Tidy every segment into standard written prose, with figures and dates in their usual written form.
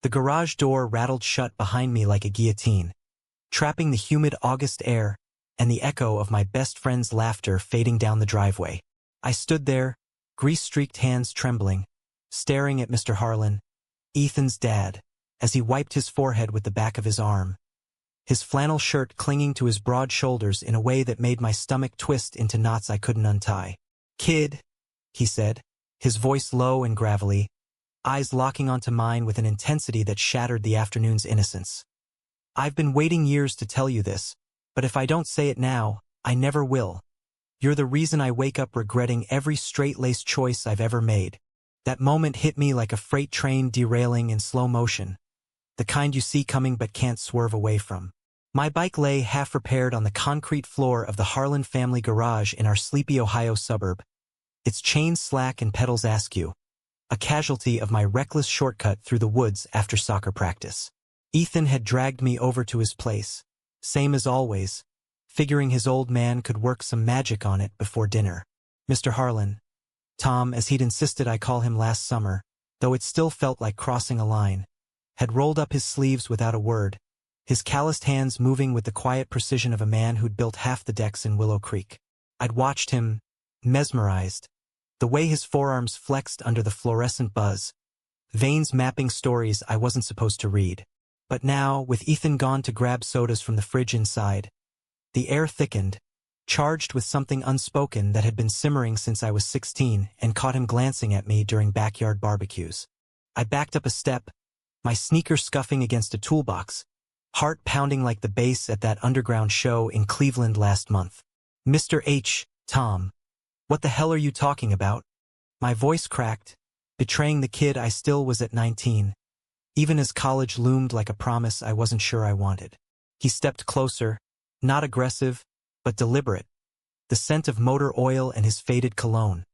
The garage door rattled shut behind me like a guillotine, trapping the humid August air and the echo of my best friend's laughter fading down the driveway. I stood there, grease-streaked hands trembling, staring at Mr. Harlan, Ethan's dad, as he wiped his forehead with the back of his arm, his flannel shirt clinging to his broad shoulders in a way that made my stomach twist into knots I couldn't untie. "Kid," he said, his voice low and gravelly, eyes locking onto mine with an intensity that shattered the afternoon's innocence. "I've been waiting years to tell you this, but if I don't say it now, I never will. You're the reason I wake up regretting every straight-laced choice I've ever made." That moment hit me like a freight train derailing in slow motion, the kind you see coming but can't swerve away from. My bike lay half-repaired on the concrete floor of the Harlan family garage in our sleepy Ohio suburb, its chains slack and pedals askew, a casualty of my reckless shortcut through the woods after soccer practice. Ethan had dragged me over to his place, same as always, figuring his old man could work some magic on it before dinner. Mr. Harlan, Tom, as he'd insisted I call him last summer, though it still felt like crossing a line, had rolled up his sleeves without a word, his calloused hands moving with the quiet precision of a man who'd built half the decks in Willow Creek. I'd watched him, mesmerized, the way his forearms flexed under the fluorescent buzz, veins mapping stories I wasn't supposed to read. But now, with Ethan gone to grab sodas from the fridge inside, the air thickened, charged with something unspoken that had been simmering since I was 16 and caught him glancing at me during backyard barbecues. I backed up a step, my sneakers scuffing against a toolbox, heart pounding like the bass at that underground show in Cleveland last month. "Mr. H, Tom, what the hell are you talking about?" My voice cracked, betraying the kid I still was at 19, even as college loomed like a promise I wasn't sure I wanted. He stepped closer, not aggressive, but deliberate, the scent of motor oil and his faded cologne.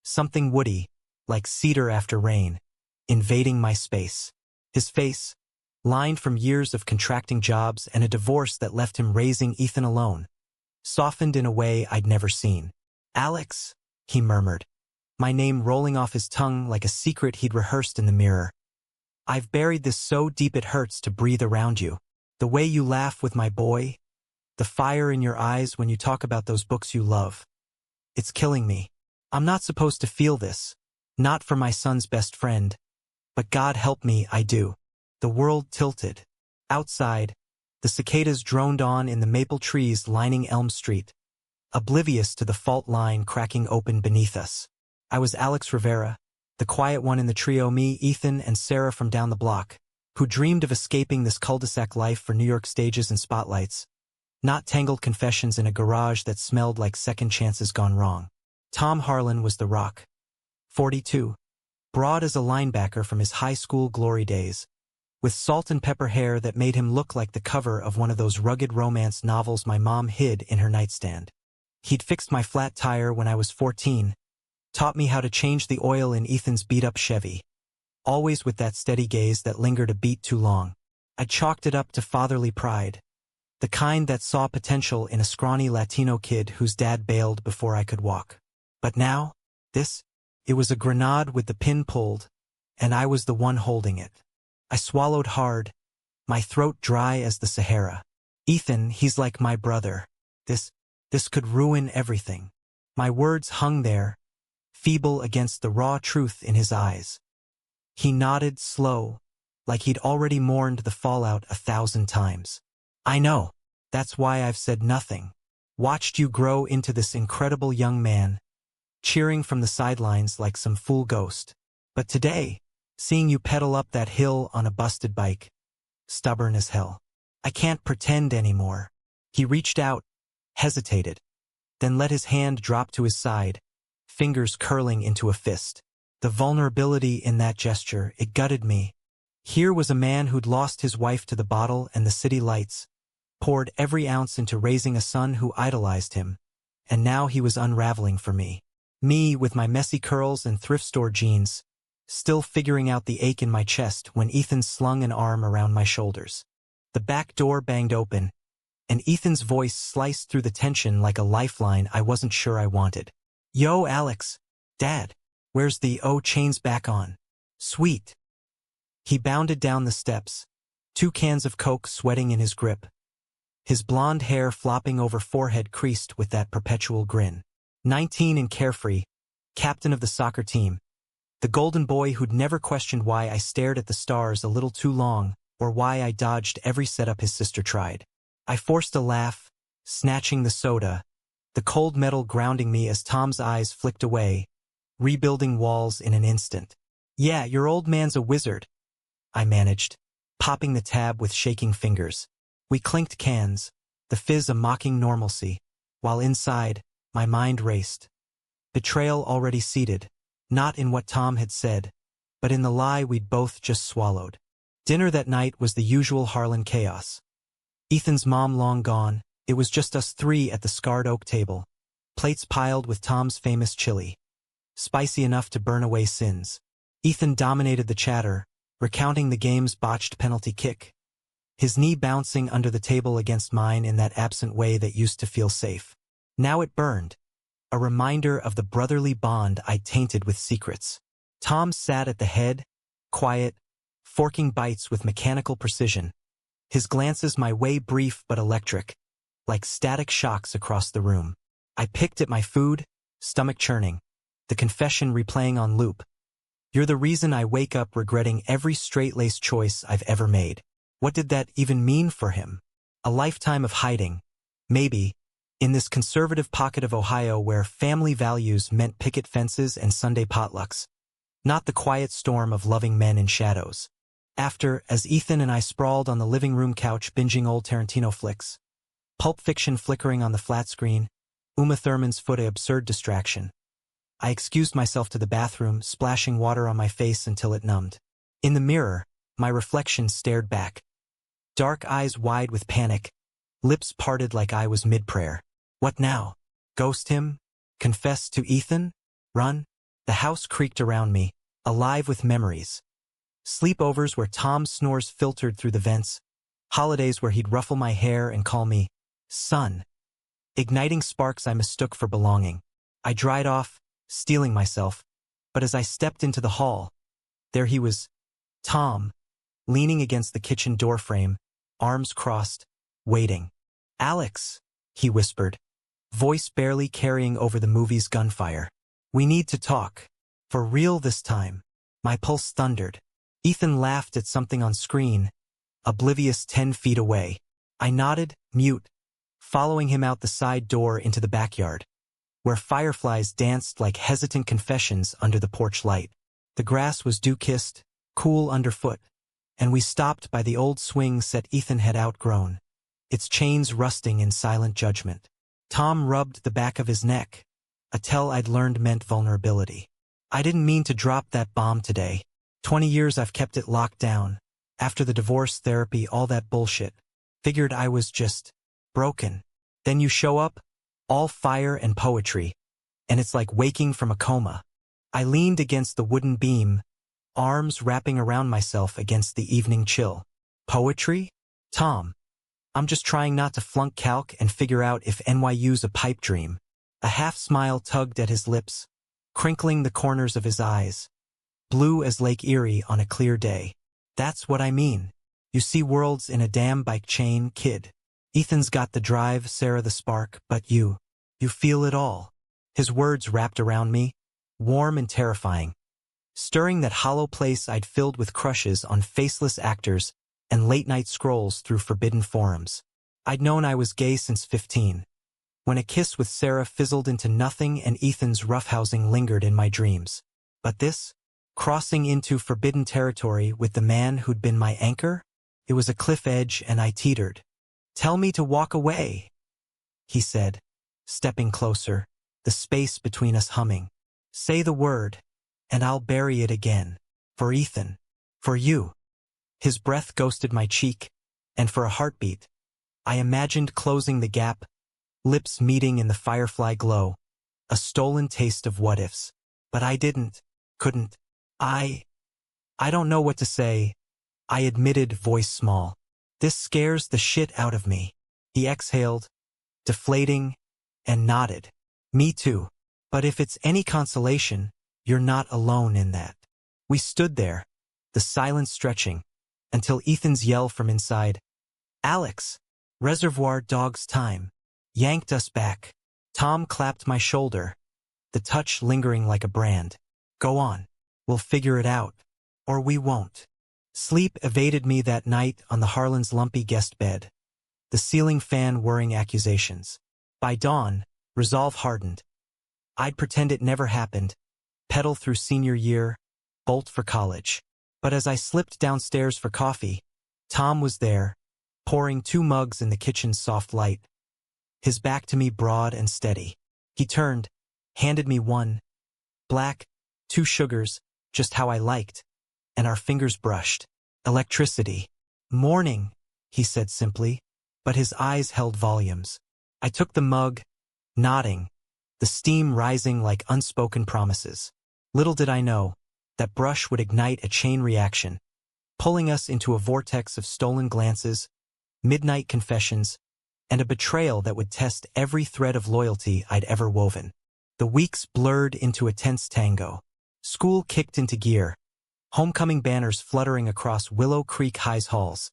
Something woody, like cedar after rain, invading my space. His face, lined from years of contracting jobs and a divorce that left him raising Ethan alone, softened in a way I'd never seen. "Alex," he murmured, my name rolling off his tongue like a secret he'd rehearsed in the mirror. "I've buried this so deep it hurts to breathe around you. The way you laugh with my boy, the fire in your eyes when you talk about those books you love. It's killing me. I'm not supposed to feel this, not for my son's best friend, but God help me, I do." The world tilted. Outside, the cicadas droned on in the maple trees lining Elm Street, oblivious to the fault line cracking open beneath us. I was Alex Rivera, the quiet one in the trio, me, Ethan, and Sarah from down the block, who dreamed of escaping this cul-de-sac life for New York stages and spotlights, not tangled confessions in a garage that smelled like second chances gone wrong. Tom Harlan was the rock. 42, broad as a linebacker from his high school glory days, with salt and pepper hair that made him look like the cover of one of those rugged romance novels my mom hid in her nightstand. He'd fixed my flat tire when I was 14, taught me how to change the oil in Ethan's beat-up Chevy, always with that steady gaze that lingered a beat too long. I chalked it up to fatherly pride, the kind that saw potential in a scrawny Latino kid whose dad bailed before I could walk. But now, it was a grenade with the pin pulled, and I was the one holding it. I swallowed hard, my throat dry as the Sahara. "Ethan, he's like my brother. This could ruin everything." My words hung there, feeble against the raw truth in his eyes. He nodded slow, like he'd already mourned the fallout 1,000 times. "I know. That's why I've said nothing. Watched you grow into this incredible young man, cheering from the sidelines like some fool ghost. But today, seeing you pedal up that hill on a busted bike, stubborn as hell. I can't pretend anymore." He reached out, hesitated, then let his hand drop to his side, fingers curling into a fist. The vulnerability in that gesture, it gutted me. Here was a man who'd lost his wife to the bottle and the city lights, poured every ounce into raising a son who idolized him, and now he was unraveling for me. Me, with my messy curls and thrift store jeans, still figuring out the ache in my chest when Ethan slung an arm around my shoulders. The back door banged open, and Ethan's voice sliced through the tension like a lifeline I wasn't sure I wanted. "Yo, Alex. Dad. Where's the chains back on? Sweet." He bounded down the steps, 2 cans of Coke sweating in his grip, his blonde hair flopping over forehead creased with that perpetual grin. 19 and carefree, captain of the soccer team, the golden boy who'd never questioned why I stared at the stars a little too long or why I dodged every setup his sister tried. I forced a laugh, snatching the soda, the cold metal grounding me as Tom's eyes flicked away, rebuilding walls in an instant. "Yeah, your old man's a wizard," I managed, popping the tab with shaking fingers. We clinked cans, the fizz a mocking normalcy, while inside, my mind raced. Betrayal already seated, not in what Tom had said, but in the lie we'd both just swallowed. Dinner that night was the usual Harlan chaos. Ethan's mom long gone, it was just us 3 at the scarred oak table, plates piled with Tom's famous chili, spicy enough to burn away sins. Ethan dominated the chatter, recounting the game's botched penalty kick, his knee bouncing under the table against mine in that absent way that used to feel safe. Now it burned, a reminder of the brotherly bond I'd tainted with secrets. Tom sat at the head, quiet, forking bites with mechanical precision, his glances my way brief but electric, like static shocks across the room. I picked at my food, stomach churning, the confession replaying on loop. "You're the reason I wake up regretting every straight-laced choice I've ever made." What did that even mean for him? A lifetime of hiding, maybe, in this conservative pocket of Ohio where family values meant picket fences and Sunday potlucks, not the quiet storm of loving men in shadows. After, as Ethan and I sprawled on the living room couch binging old Tarantino flicks, Pulp Fiction flickering on the flat screen, Uma Thurman's foot an absurd distraction, I excused myself to the bathroom, splashing water on my face until it numbed. In the mirror, my reflection stared back, dark eyes wide with panic, lips parted like I was mid-prayer. What now? Ghost him? Confess to Ethan? Run? The house creaked around me, alive with memories. Sleepovers where Tom's snores filtered through the vents, holidays where he'd ruffle my hair and call me son. Igniting sparks I mistook for belonging. I dried off, steeling myself, but as I stepped into the hall, there he was, Tom, leaning against the kitchen doorframe, arms crossed, waiting. "Alex," he whispered, voice barely carrying over the movie's gunfire. "We need to talk. For real this time." My pulse thundered. Ethan laughed at something on screen, oblivious 10 feet away. I nodded, mute, following him out the side door into the backyard, where fireflies danced like hesitant confessions under the porch light. The grass was dew-kissed, cool underfoot, and we stopped by the old swing set Ethan had outgrown, its chains rusting in silent judgment. Tom rubbed the back of his neck, a tell I'd learned meant vulnerability. "I didn't mean to drop that bomb today. 20 years I've kept it locked down. After the divorce, therapy, all that bullshit. Figured I was just broken. Then you show up, all fire and poetry, and it's like waking from a coma." I leaned against the wooden beam, arms wrapping around myself against the evening chill. "Poetry? Tom, I'm just trying not to flunk calc and figure out if NYU's a pipe dream." A half-smile tugged at his lips, crinkling the corners of his eyes, blue as Lake Erie on a clear day. "That's what I mean. You see worlds in a damn bike chain, kid. Ethan's got the drive, Sarah the spark, but you feel it all." His words wrapped around me, warm and terrifying, stirring that hollow place I'd filled with crushes on faceless actors and late-night scrolls through forbidden forums. I'd known I was gay since 15, when a kiss with Sarah fizzled into nothing and Ethan's roughhousing lingered in my dreams. But this, crossing into forbidden territory with the man who'd been my anchor, it was a cliff edge and I teetered. "Tell me to walk away," he said, stepping closer, the space between us humming. "Say the word, and I'll bury it again. For Ethan. For you." His breath ghosted my cheek, and for a heartbeat, I imagined closing the gap, lips meeting in the firefly glow, a stolen taste of what-ifs. But I couldn't. I don't know what to say," I admitted, voice small. "This scares the shit out of me." He exhaled, deflating, and nodded. "Me too. But if it's any consolation, you're not alone in that." We stood there, the silence stretching, until Ethan's yell from inside, "Alex! Reservoir Dogs time!" yanked us back. Tom clapped my shoulder, the touch lingering like a brand. "Go on. We'll figure it out. Or we won't." Sleep evaded me that night on the Harlan's lumpy guest bed, the ceiling fan whirring accusations. By dawn, resolve hardened. I'd pretend it never happened, pedal through senior year, bolt for college. But as I slipped downstairs for coffee, Tom was there, pouring 2 mugs in the kitchen's soft light, his back to me broad and steady. He turned, handed me one. Black, 2 sugars, just how I liked, and our fingers brushed. Electricity. "Morning," he said simply, but his eyes held volumes. I took the mug, nodding, the steam rising like unspoken promises. Little did I know, that brush would ignite a chain reaction, pulling us into a vortex of stolen glances, midnight confessions, and a betrayal that would test every thread of loyalty I'd ever woven. The weeks blurred into a tense tango. School kicked into gear, homecoming banners fluttering across Willow Creek High's halls,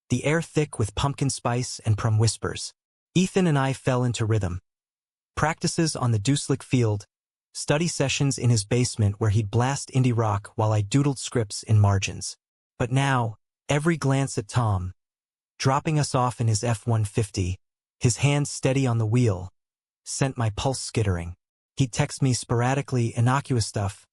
the air thick with pumpkin spice and prom whispers. Ethan and I fell into rhythm. Practices on the Duslick field, study sessions in his basement where he'd blast indie rock while I doodled scripts in margins. But now, every glance at Tom, dropping us off in his F-150, his hands steady on the wheel, sent my pulse skittering. He'd text me sporadically innocuous stuff.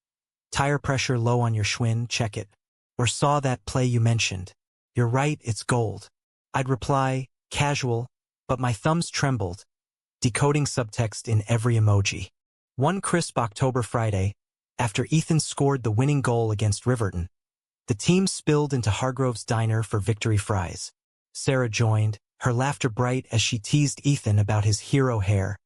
"Tire pressure low on your Schwinn, check it." Or "Saw that play you mentioned. You're right, it's gold." I'd reply, casual, but my thumbs trembled, decoding subtext in every emoji. One crisp October Friday, after Ethan scored the winning goal against Riverton, the team spilled into Hargrove's diner for victory fries. Sarah joined, her laughter bright as she teased Ethan about his hero hair.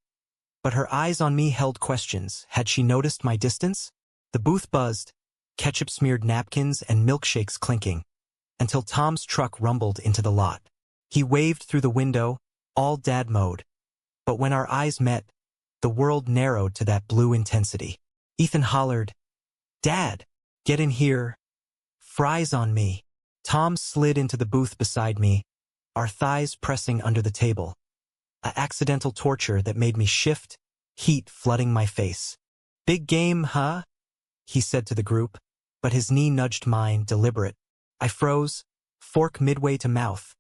But her eyes on me held questions. Had she noticed my distance? The booth buzzed, ketchup-smeared napkins and milkshakes clinking, until Tom's truck rumbled into the lot. He waved through the window, all dad mode. But when our eyes met, the world narrowed to that blue intensity. Ethan hollered, "Dad, get in here. Fries on me." Tom slid into the booth beside me, our thighs pressing under the table. A accidental torture that made me shift, heat flooding my face. "Big game, huh?" he said to the group, but his knee nudged mine, deliberate. I froze, fork midway to mouth,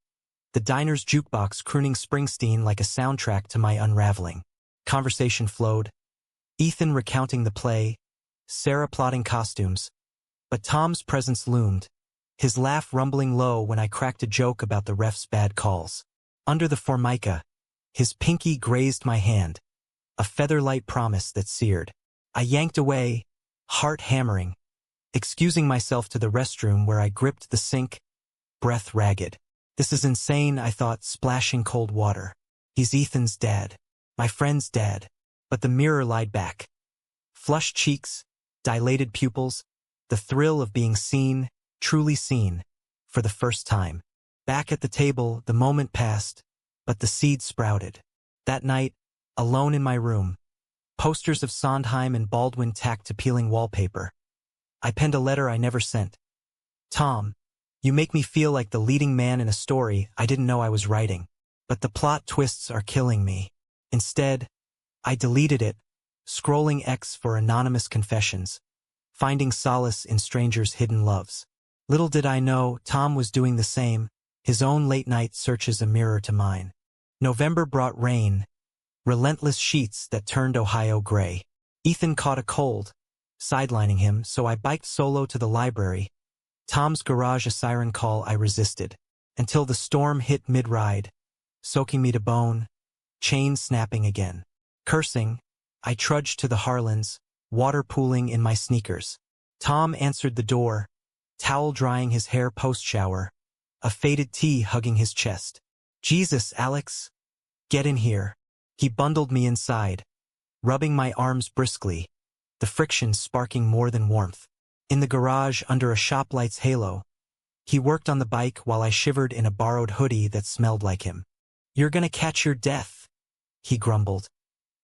the diner's jukebox crooning Springsteen like a soundtrack to my unraveling. Conversation flowed, Ethan recounting the play, Sarah plotting costumes, but Tom's presence loomed, his laugh rumbling low when I cracked a joke about the ref's bad calls. Under the formica, his pinky grazed my hand, a feather-light promise that seared. I yanked away, heart hammering, excusing myself to the restroom where I gripped the sink, breath ragged. This is insane, I thought, splashing cold water. He's Ethan's dad, my friend's dad. But the mirror lied back. Flushed cheeks, dilated pupils, the thrill of being seen, truly seen, for the first time. Back at the table, the moment passed, but the seed sprouted. That night, alone in my room, posters of Sondheim and Baldwin tacked to peeling wallpaper. I penned a letter I never sent. "Tom, you make me feel like the leading man in a story I didn't know I was writing, but the plot twists are killing me." Instead, I deleted it, scrolling X for anonymous confessions, finding solace in strangers' hidden loves. Little did I know Tom was doing the same, his own late-night searches a mirror to mine. November brought rain, relentless sheets that turned Ohio gray. Ethan caught a cold, sidelining him, so I biked solo to the library. Tom's garage a siren call I resisted, until the storm hit mid-ride, soaking me to bone, chains snapping again. Cursing, I trudged to the Harlan's, water pooling in my sneakers. Tom answered the door, towel drying his hair post-shower, a faded tee hugging his chest. "Jesus, Alex, get in here." He bundled me inside, rubbing my arms briskly, the friction sparking more than warmth. In the garage under a shoplight's halo, he worked on the bike while I shivered in a borrowed hoodie that smelled like him. "You're gonna catch your death," he grumbled,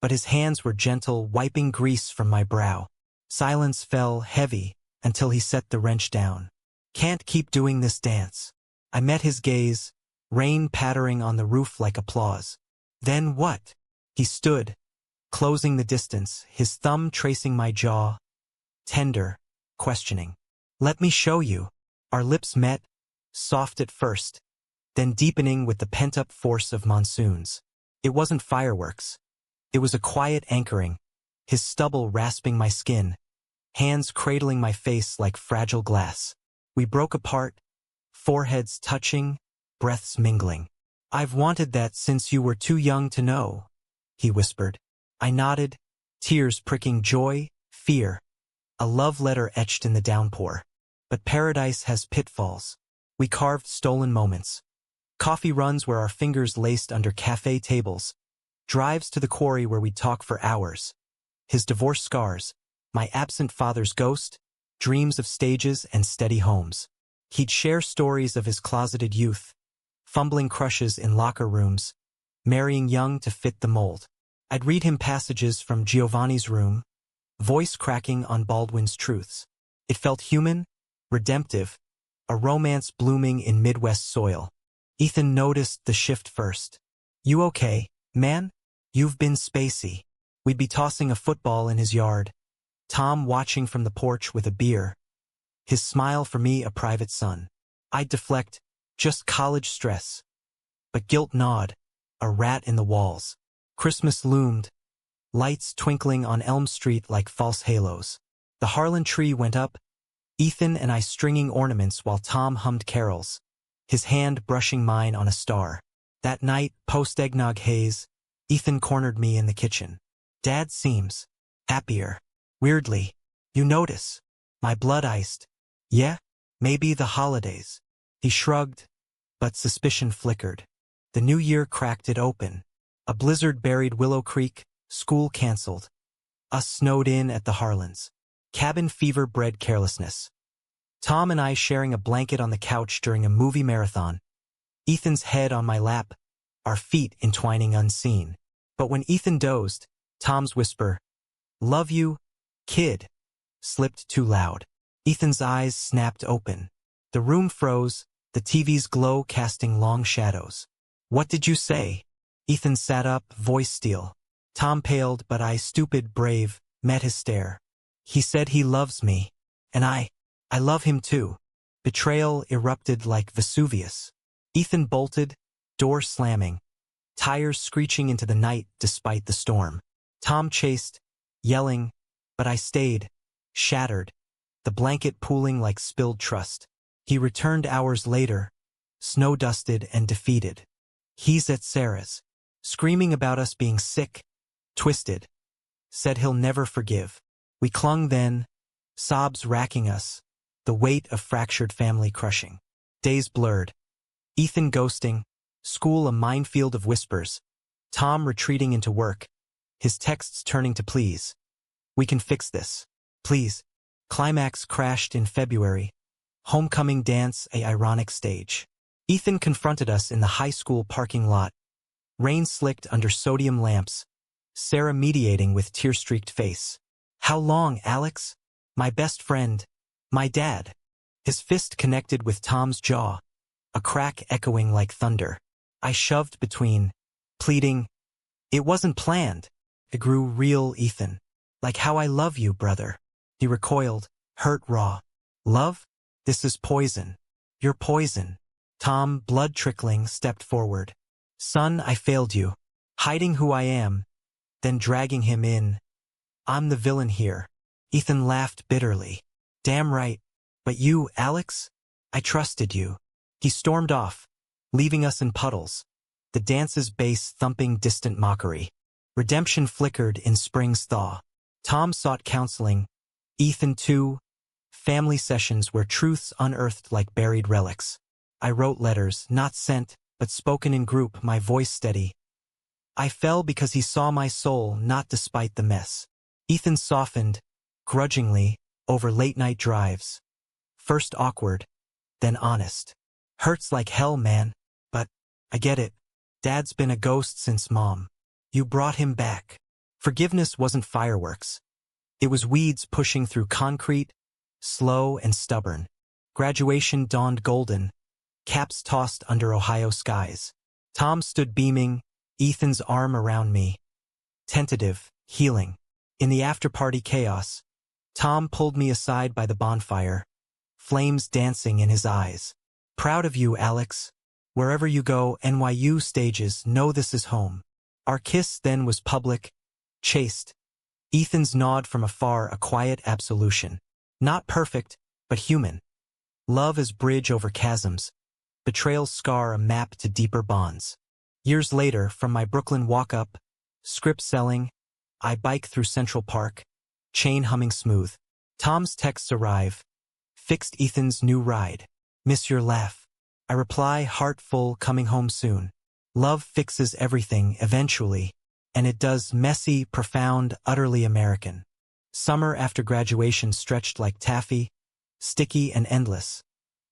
but his hands were gentle, wiping grease from my brow. Silence fell heavy until he set the wrench down. Can't keep doing this dance. I met his gaze, rain pattering on the roof like applause. Then what? He stood, closing the distance, his thumb tracing my jaw, tender, questioning. Let me show you. Our lips met, soft at first, then deepening with the pent-up force of monsoons. It wasn't fireworks. It was a quiet anchoring, his stubble rasping my skin, hands cradling my face like fragile glass. We broke apart, foreheads touching, breaths mingling. I've wanted that since you were too young to know, he whispered. I nodded, tears pricking joy, fear, a love letter etched in the downpour. But paradise has pitfalls. We carved stolen moments. Coffee runs where our fingers laced under cafe tables. Drives to the quarry where we'd talk for hours. His divorce scars, my absent father's ghost, dreams of stages and steady homes. He'd share stories of his closeted youth, fumbling crushes in locker rooms, marrying young to fit the mold. I'd read him passages from Giovanni's Room, voice cracking on Baldwin's truths. It felt human, redemptive, a romance blooming in Midwest soil. Ethan noticed the shift first. You okay, man? You've been spacey. We'd be tossing a football in his yard. Tom watching from the porch with a beer. His smile for me a private son. I'd deflect, just college stress. But guilt gnawed, a rat in the walls. Christmas loomed, lights twinkling on Elm Street like false halos. The Harlan tree went up, Ethan and I stringing ornaments while Tom hummed carols, his hand brushing mine on a star. That night, post-eggnog haze, Ethan cornered me in the kitchen. Dad seems happier. Weirdly, you notice. My blood iced. Yeah, maybe the holidays. He shrugged, but suspicion flickered. The new year cracked it open. A blizzard buried Willow Creek, school canceled. Us snowed in at the Harlans. Cabin fever bred carelessness. Tom and I sharing a blanket on the couch during a movie marathon. Ethan's head on my lap, our feet entwining unseen. But when Ethan dozed, Tom's whisper, "Love you, kid," slipped too loud. Ethan's eyes snapped open. The room froze, the TV's glow casting long shadows. What did you say? Ethan sat up, voice steel. Tom paled, but I, stupid, brave, met his stare. He said he loves me, and I love him too. Betrayal erupted like Vesuvius. Ethan bolted, door slamming, tires screeching into the night despite the storm. Tom chased, yelling, but I stayed, shattered, the blanket pooling like spilled trust. He returned hours later, snow-dusted and defeated. He's at Sarah's, screaming about us being sick, twisted. Said he'll never forgive. We clung then, sobs racking us, the weight of fractured family crushing. Days blurred. Ethan ghosting, school a minefield of whispers. Tom retreating into work, his texts turning to please. We can fix this. Please. Climax crashed in February. Homecoming dance a ironic stage. Ethan confronted us in the high school parking lot. Rain slicked under sodium lamps. Sarah mediating with tear-streaked face. How long, Alex? My best friend. My dad. His fist connected with Tom's jaw. A crack echoing like thunder. I shoved between, pleading. It wasn't planned. It grew real, Ethan. Like how I love you, brother. He recoiled, hurt raw. Love? This is poison. You're poison. Tom, blood trickling, stepped forward. Son, I failed you. Hiding who I am, then dragging him in. I'm the villain here. Ethan laughed bitterly. Damn right. But you, Alex? I trusted you. He stormed off, leaving us in puddles. The dance's bass thumping distant mockery. Redemption flickered in spring's thaw. Tom sought counseling. Ethan too. Family sessions where truths unearthed like buried relics. I wrote letters, not sent, but spoken in group, my voice steady. I fell because he saw my soul, not despite the mess. Ethan softened, grudgingly, over late-night drives. First awkward, then honest. Hurts like hell, man. But, I get it. Dad's been a ghost since Mom. You brought him back. Forgiveness wasn't fireworks. It was weeds pushing through concrete, slow and stubborn. Graduation dawned golden, caps tossed under Ohio skies. Tom stood beaming, Ethan's arm around me. Tentative, healing. In the after-party chaos, Tom pulled me aside by the bonfire, flames dancing in his eyes. Proud of you, Alex. Wherever you go, NYU stages, know this is home. Our kiss then was public, chaste. Ethan's nod from afar, a quiet absolution. Not perfect, but human. Love as bridge over chasms. Betrayal's scar, a map to deeper bonds. Years later, from my Brooklyn walk-up, script selling, I bike through Central Park, chain humming smooth. Tom's texts arrive. Fixed Ethan's new ride. Miss your laugh. I reply, heart full, coming home soon. Love fixes everything, eventually. And it does, messy, profound, utterly American. Summer after graduation stretched like taffy, sticky and endless.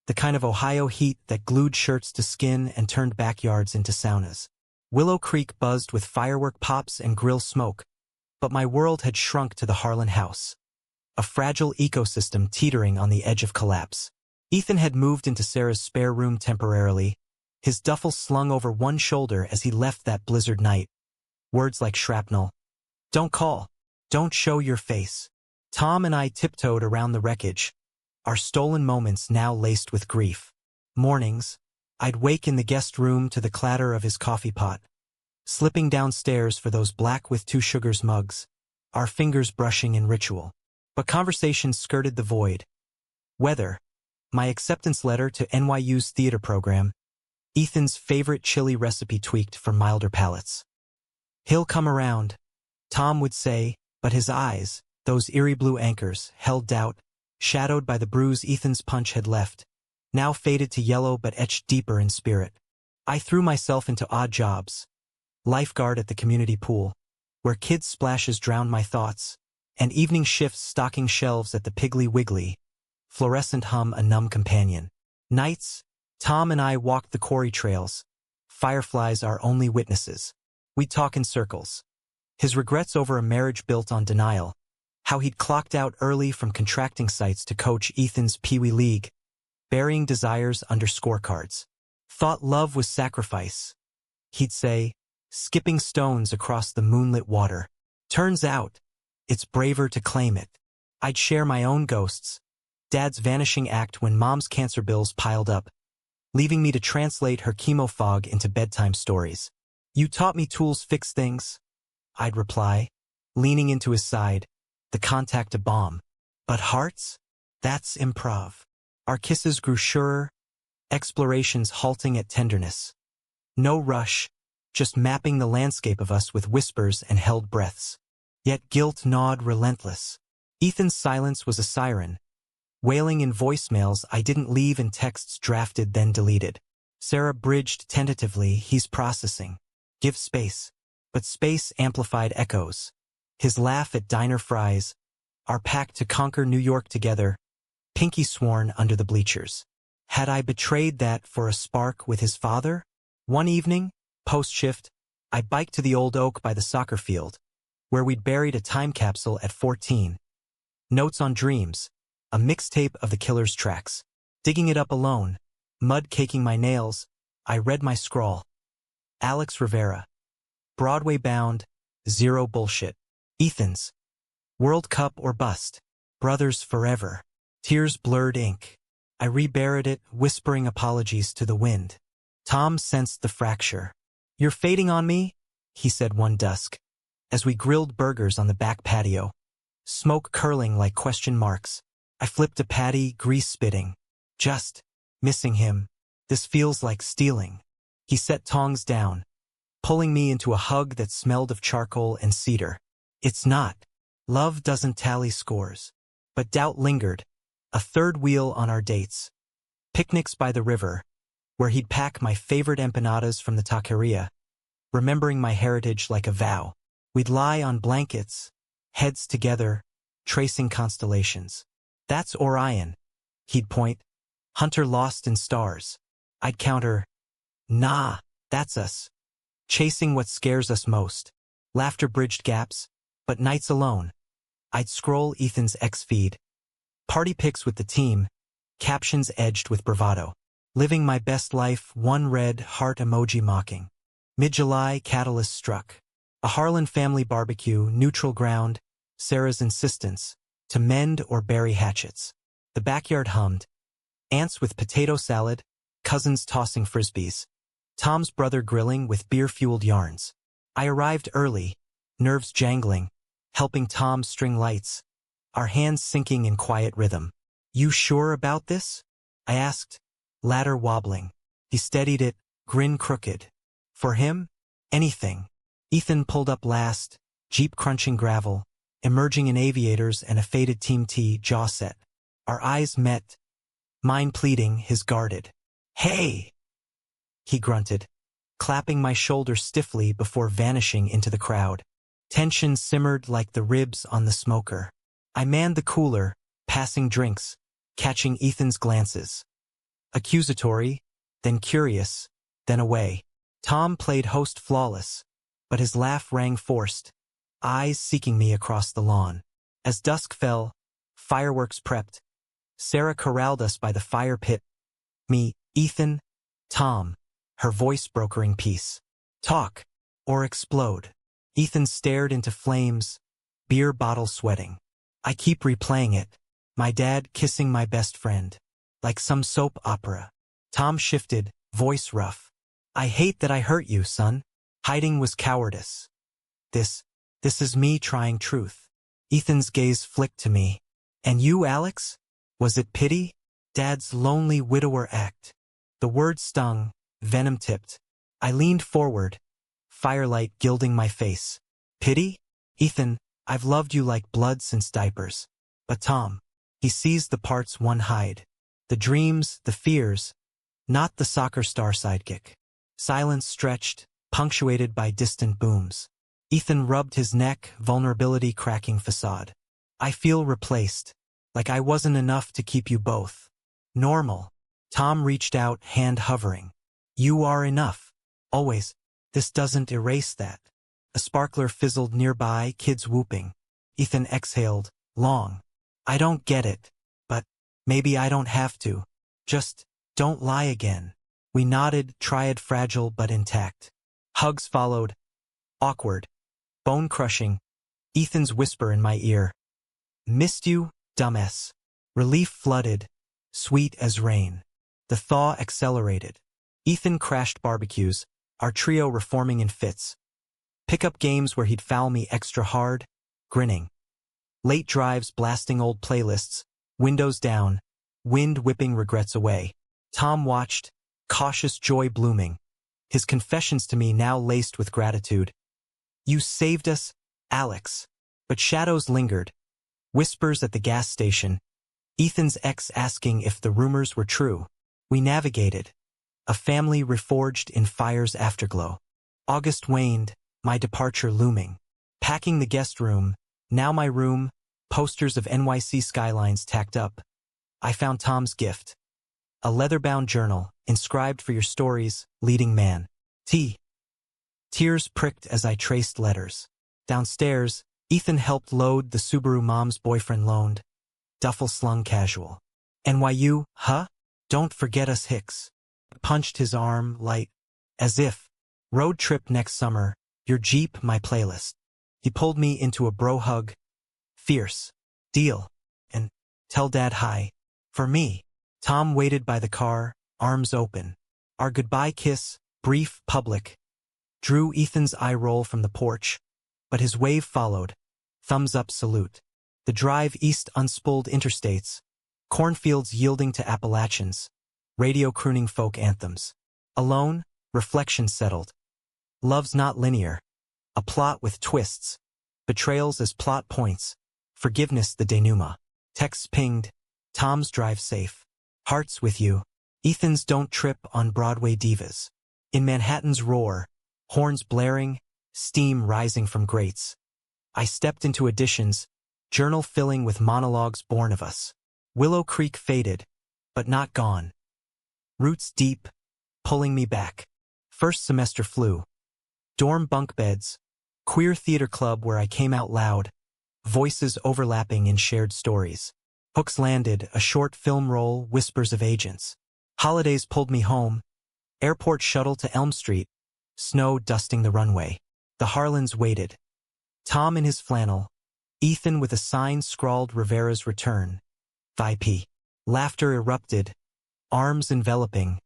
The kind of Ohio heat that glued shirts to skin and turned backyards into saunas. Willow Creek buzzed with firework pops and grill smoke, but my world had shrunk to the Harlan house. A fragile ecosystem teetering on the edge of collapse. Ethan had moved into Sarah's spare room temporarily, his duffel slung over one shoulder as he left that blizzard night. Words like shrapnel. Don't call. Don't show your face. Tom and I tiptoed around the wreckage, our stolen moments now laced with grief. Mornings, I'd wake in the guest room to the clatter of his coffee pot, slipping downstairs for those black with 2 sugars mugs, our fingers brushing in ritual. But conversations skirted the void. Weather, my acceptance letter to NYU's theater program, Ethan's favorite chili recipe tweaked for milder palates. He'll come around, Tom would say, but his eyes, those eerie blue anchors, held doubt, shadowed by the bruise Ethan's punch had left, now faded to yellow but etched deeper in spirit. I threw myself into odd jobs. Lifeguard at the community pool, where kids' splashes drowned my thoughts, and evening shifts stocking shelves at the Piggly Wiggly, fluorescent hum a numb companion. Nights, Tom and I walked the quarry trails, fireflies our only witnesses. We'd talk in circles. His regrets over a marriage built on denial, how he'd clocked out early from contracting sites to coach Ethan's Pee Wee League, burying desires under scorecards. Thought love was sacrifice, he'd say, skipping stones across the moonlit water. Turns out, it's braver to claim it. I'd share my own ghosts, Dad's vanishing act when Mom's cancer bills piled up, leaving me to translate her chemo fog into bedtime stories. You taught me tools fix things, I'd reply, leaning into his side, the contact a bomb. But hearts? That's improv. Our kisses grew surer, explorations halting at tenderness. No rush, just mapping the landscape of us with whispers and held breaths. Yet guilt gnawed relentless. Ethan's silence was a siren, wailing in voicemails I didn't leave and texts drafted then deleted. Sarah bridged tentatively, he's processing. Give space. But space amplified echoes. His laugh at diner fries, our pact to conquer New York together, pinky sworn under the bleachers. Had I betrayed that for a spark with his father? One evening, post-shift, I biked to the old oak by the soccer field, where we'd buried a time capsule at 14. Notes on dreams, a mixtape of the Killer's tracks. Digging it up alone, mud caking my nails, I read my scrawl. Alex Rivera. Broadway bound, zero bullshit. Ethan's. World Cup or bust. Brothers forever. Tears blurred ink. I reburied it, whispering apologies to the wind. Tom sensed the fracture. You're fading on me? He said one dusk, as we grilled burgers on the back patio. Smoke curling like question marks. I flipped a patty, grease spitting. Just missing him. This feels like stealing. He set tongs down, pulling me into a hug that smelled of charcoal and cedar. It's not. Love doesn't tally scores. But doubt lingered, a third wheel on our dates. Picnics by the river, where he'd pack my favorite empanadas from the taqueria, remembering my heritage like a vow. We'd lie on blankets, heads together, tracing constellations. That's Orion, he'd point. Hunter lost in stars. I'd counter, nah, that's us. Chasing what scares us most. Laughter bridged gaps, but nights alone. I'd scroll Ethan's X feed. Party pics with the team, captions edged with bravado. Living my best life, one red heart emoji mocking. Mid-July, catalyst struck. A Harlan family barbecue, neutral ground, Sarah's insistence, to mend or bury hatchets. The backyard hummed. Aunts with potato salad, cousins tossing frisbees. Tom's brother grilling with beer-fueled yarns. I arrived early, nerves jangling, helping Tom string lights, our hands syncing in quiet rhythm. You sure about this? I asked, ladder wobbling. He steadied it, grin crooked. For him? Anything. Ethan pulled up last, Jeep crunching gravel, emerging in aviators and a faded Team T jaw set. Our eyes met, mine pleading, his guarded. Hey! He grunted, clapping my shoulder stiffly before vanishing into the crowd. Tension simmered like the ribs on the smoker. I manned the cooler, passing drinks, catching Ethan's glances. Accusatory, then curious, then away. Tom played host flawless, but his laugh rang forced, eyes seeking me across the lawn. As dusk fell, fireworks prepped. Sarah corralled us by the fire pit. Me, Ethan, Tom, her voice brokering peace. Talk, or explode. Ethan stared into flames, beer bottle sweating. I keep replaying it, my dad kissing my best friend. Like some soap opera. Tom shifted, voice rough. I hate that I hurt you, son. Hiding was cowardice. This is me trying truth. Ethan's gaze flicked to me. And you, Alex? Was it pity? Dad's lonely widower act. The word stung, venom-tipped. I leaned forward, firelight gilding my face. Pity? Ethan, I've loved you like blood since diapers. But Tom, he sees the parts one hide. The dreams, the fears, not the soccer star sidekick. Silence stretched, punctuated by distant booms. Ethan rubbed his neck, vulnerability cracking facade. I feel replaced, like I wasn't enough to keep you both. Normal. Tom reached out, hand hovering. You are enough. Always. This doesn't erase that. A sparkler fizzled nearby, kids whooping. Ethan exhaled, long. I don't get it, but maybe I don't have to. Just don't lie again. We nodded, triad fragile but intact. Hugs followed. Awkward. Bone-crushing. Ethan's whisper in my ear. Missed you, dumbass. Relief flooded, sweet as rain. The thaw accelerated. Ethan crashed barbecues, our trio reforming in fits. Pickup games where he'd foul me extra hard, grinning. Late drives blasting old playlists, windows down, wind whipping regrets away. Tom watched, cautious joy blooming, his confessions to me now laced with gratitude. You saved us, Alex. But shadows lingered. Whispers at the gas station. Ethan's ex asking if the rumors were true. We navigated. A family reforged in fire's afterglow. August waned, my departure looming. Packing the guest room, now my room, posters of NYC skylines tacked up. I found Tom's gift. A leather-bound journal, inscribed for your stories, leading man. T. Tears pricked as I traced letters. Downstairs, Ethan helped load the Subaru mom's boyfriend loaned. Duffel slung casual. NYU, huh? Don't forget us Hicks. Punched his arm, light. As if. Road trip next summer, your Jeep, my playlist. He pulled me into a bro hug. Fierce. Deal. And tell Dad hi. For me. Tom waited by the car, arms open. Our goodbye kiss, brief, public. Drew Ethan's eye roll from the porch, but his wave followed. Thumbs up salute. The drive east unspooled interstates. Cornfields yielding to Appalachians. Radio crooning folk anthems. Alone, reflection settled. Love's not linear. A plot with twists. Betrayals as plot points. Forgiveness the denouement. Texts pinged. Tom's drive safe. Hearts with you. Ethan's don't trip on Broadway divas. In Manhattan's roar. Horns blaring. Steam rising from grates. I stepped into Additions. Journal filling with monologues born of us. Willow Creek faded, but not gone. Roots deep, pulling me back. First semester flew. Dorm bunk beds. Queer theater club where I came out loud. Voices overlapping in shared stories. Hooks landed, a short film roll, whispers of agents. Holidays pulled me home. Airport shuttle to Elm Street. Snow dusting the runway. The Harlans waited. Tom in his flannel. Ethan with a sign scrawled Rivera's return. VIP. Laughter erupted. Arms enveloping.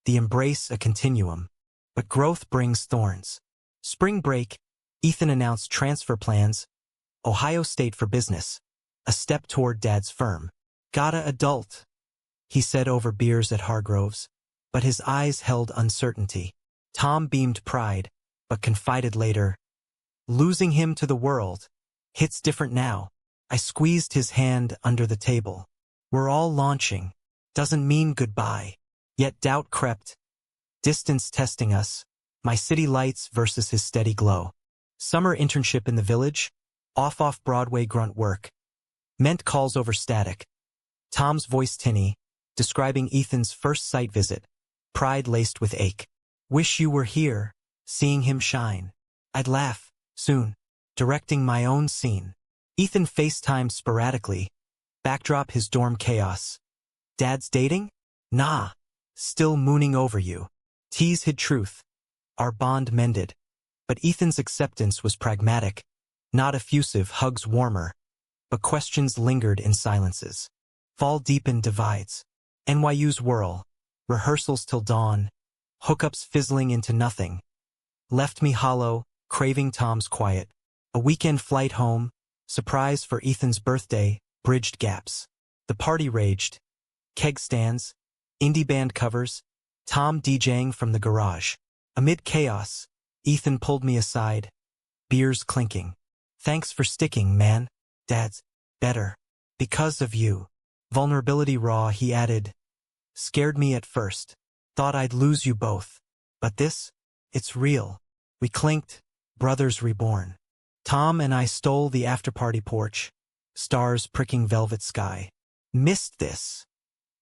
The embrace a continuum. But growth brings thorns. Spring break. Ethan announced transfer plans. Ohio State for business. A step toward Dad's firm. Gotta adult, he said over beers at Hargrove's. But his eyes held uncertainty. Tom beamed pride, but confided later. Losing him to the world. Hits different now. I squeezed his hand under the table. We're all launching. Doesn't mean goodbye. Yet doubt crept. Distance testing us. My city lights versus his steady glow. Summer internship in the village. Off Broadway grunt work. Meant calls over static. Tom's voice tinny, describing Ethan's first site visit. Pride laced with ache. Wish you were here, seeing him shine. I'd laugh, soon, directing my own scene. Ethan FaceTimed sporadically. Backdrop his dorm chaos. Dad's dating? Nah. Still mooning over you. Tease hid truth. Our bond mended. But Ethan's acceptance was pragmatic. Not effusive, hugs warmer. But questions lingered in silences. Fall deepened divides. NYU's whirl. Rehearsals till dawn. Hookups fizzling into nothing. Left me hollow, craving Tom's quiet. A weekend flight home. Surprise for Ethan's birthday. Bridged gaps. The party raged. Keg stands. Indie band covers. Tom DJing from the garage. Amid chaos, Ethan pulled me aside. Beers clinking. Thanks for sticking, man. Dad's better. Because of you. Vulnerability raw, he added. Scared me at first. Thought I'd lose you both. But this? It's real. We clinked. Brothers reborn. Tom and I stole the after-party porch. Stars pricking velvet sky. Missed this,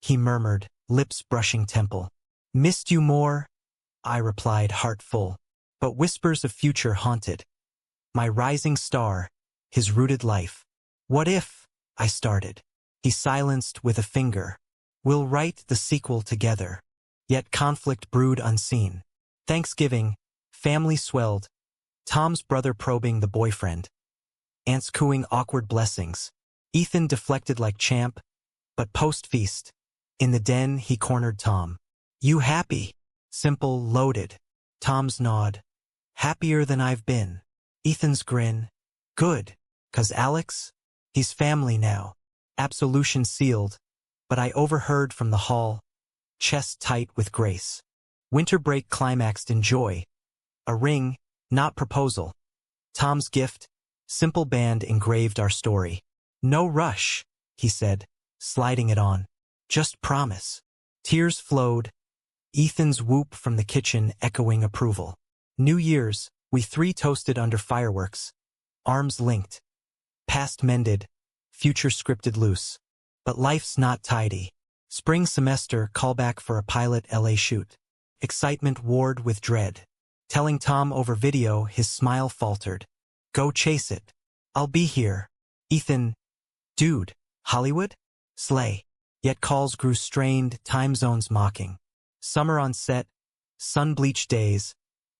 he murmured, lips brushing temple. Missed you more, I replied, heart full. But whispers of future haunted. My rising star, his rooted life. What if, I started. He silenced with a finger. We'll write the sequel together. Yet conflict brewed unseen. Thanksgiving, family swelled. Tom's brother probing the boyfriend. Aunts cooing awkward blessings. Ethan deflected like champ. But post-feast. In the den he cornered Tom. You happy? Simple, loaded. Tom's nod. Happier than I've been. Ethan's grin. Good. 'Cause Alex? He's family now. Absolution sealed. But I overheard from the hall. Chest tight with grace. Winter break climaxed in joy. A ring, not proposal. Tom's gift. Simple band engraved our story. No rush, he said, sliding it on. Just promise. Tears flowed. Ethan's whoop from the kitchen echoing approval. New Year's, we three toasted under fireworks. Arms linked. Past mended. Future scripted loose. But life's not tidy. Spring semester, callback for a pilot LA shoot. Excitement warred with dread. Telling Tom over video, his smile faltered. Go chase it. I'll be here. Ethan. Dude. Hollywood? Slay. Yet calls grew strained, time zones mocking. Summer on set. Sun-bleached days.